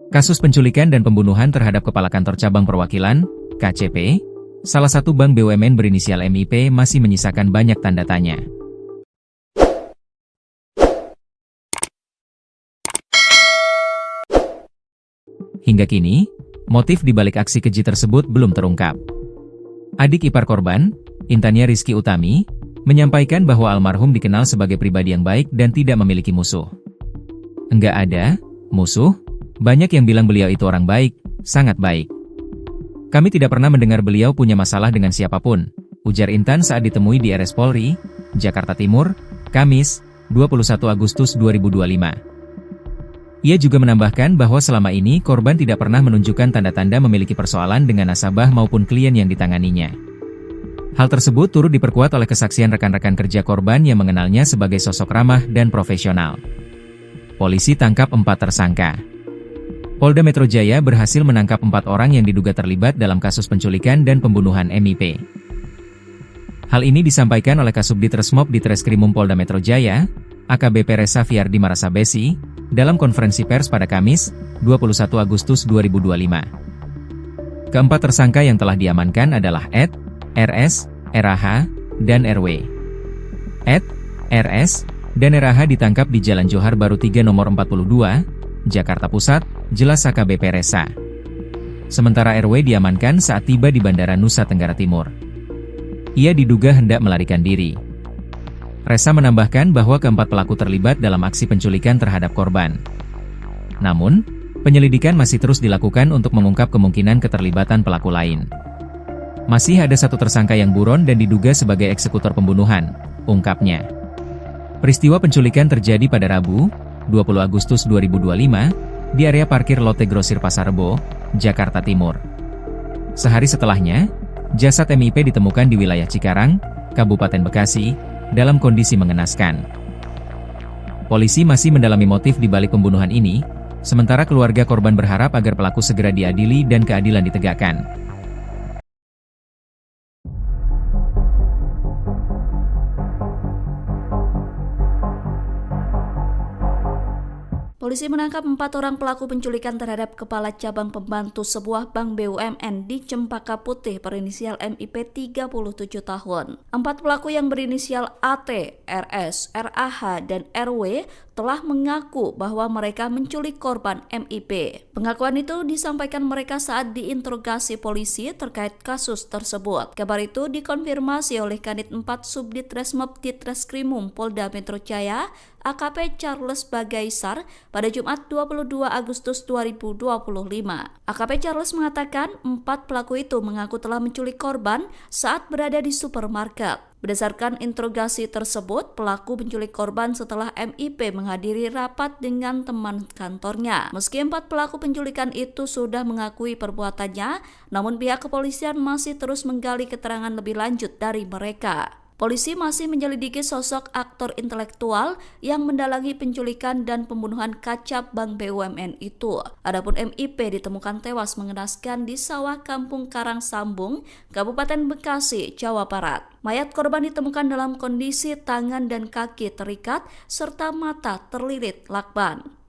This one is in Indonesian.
Kasus penculikan dan pembunuhan terhadap Kepala Kantor Cabang Perwakilan, KCP, salah satu bank BUMN berinisial MIP masih menyisakan banyak tanda tanya. Hingga kini, motif di balik aksi keji tersebut belum terungkap. Adik ipar korban, Intania Rizky Utami, menyampaikan bahwa almarhum dikenal sebagai pribadi yang baik dan tidak memiliki musuh. Enggak ada musuh, banyak yang bilang beliau itu orang baik, sangat baik. Kami tidak pernah mendengar beliau punya masalah dengan siapapun, ujar Intan saat ditemui di RS Polri, Jakarta Timur, Kamis, 21 Agustus 2025. Ia juga menambahkan bahwa selama ini korban tidak pernah menunjukkan tanda-tanda memiliki persoalan dengan nasabah maupun klien yang ditanganinya. Hal tersebut turut diperkuat oleh kesaksian rekan-rekan kerja korban yang mengenalnya sebagai sosok ramah dan profesional. Polisi tangkap 4 tersangka. Polda Metro Jaya berhasil menangkap 4 orang yang diduga terlibat dalam kasus penculikan dan pembunuhan MIP. Hal ini disampaikan oleh Kasubdit Resmob di Treskrimum Polda Metro Jaya, AKBP Resa Fiardi Marasabesi, dalam konferensi pers pada Kamis, 21 Agustus 2025. Keempat tersangka yang telah diamankan adalah Ed, RS, RH, dan RW. Ed, RS, dan RH ditangkap di Jalan Johar Baru 3 nomor 42, Jakarta Pusat, jelas AKBP Resa. Sementara RW diamankan saat tiba di Bandara Nusa Tenggara Timur. Ia diduga hendak melarikan diri. Resa menambahkan bahwa keempat pelaku terlibat dalam aksi penculikan terhadap korban. Namun, penyelidikan masih terus dilakukan untuk mengungkap kemungkinan keterlibatan pelaku lain. Masih ada 1 tersangka yang buron dan diduga sebagai eksekutor pembunuhan, ungkapnya. Peristiwa penculikan terjadi pada Rabu, 20 Agustus 2025, di area parkir Lotte Grosir Pasar Rebo, Jakarta Timur. Sehari setelahnya, jasad MIP ditemukan di wilayah Cikarang, Kabupaten Bekasi, dalam kondisi mengenaskan. Polisi masih mendalami motif di balik pembunuhan ini, sementara keluarga korban berharap agar pelaku segera diadili dan keadilan ditegakkan. Polisi menangkap 4 orang pelaku penculikan terhadap Kepala Cabang Pembantu sebuah bank BUMN di Cempaka Putih berinisial MIP 37 tahun. 4 pelaku yang berinisial AT, RS, RAH, dan RW telah mengaku bahwa mereka menculik korban MIP. Pengakuan itu disampaikan mereka saat diinterogasi polisi terkait kasus tersebut. Kabar itu dikonfirmasi oleh Kanit 4 Subdit Resmob di Treskrimum Polda Metro Jaya, AKP Charles Bagaisar, pada Jumat 22 Agustus 2025. AKP Charles mengatakan 4 pelaku itu mengaku telah menculik korban saat berada di supermarket. Berdasarkan interogasi tersebut, pelaku menculik korban setelah MIP menghadiri rapat dengan teman kantornya. Meski 4 pelaku penculikan itu sudah mengakui perbuatannya, namun pihak kepolisian masih terus menggali keterangan lebih lanjut dari mereka. Polisi masih menyelidiki sosok aktor intelektual yang mendalangi penculikan dan pembunuhan kacap bank BUMN itu. Adapun MIP ditemukan tewas mengenaskan di sawah Kampung Karang Sambung, Kabupaten Bekasi, Jawa Barat. Mayat korban ditemukan dalam kondisi tangan dan kaki terikat serta mata terlilit lakban.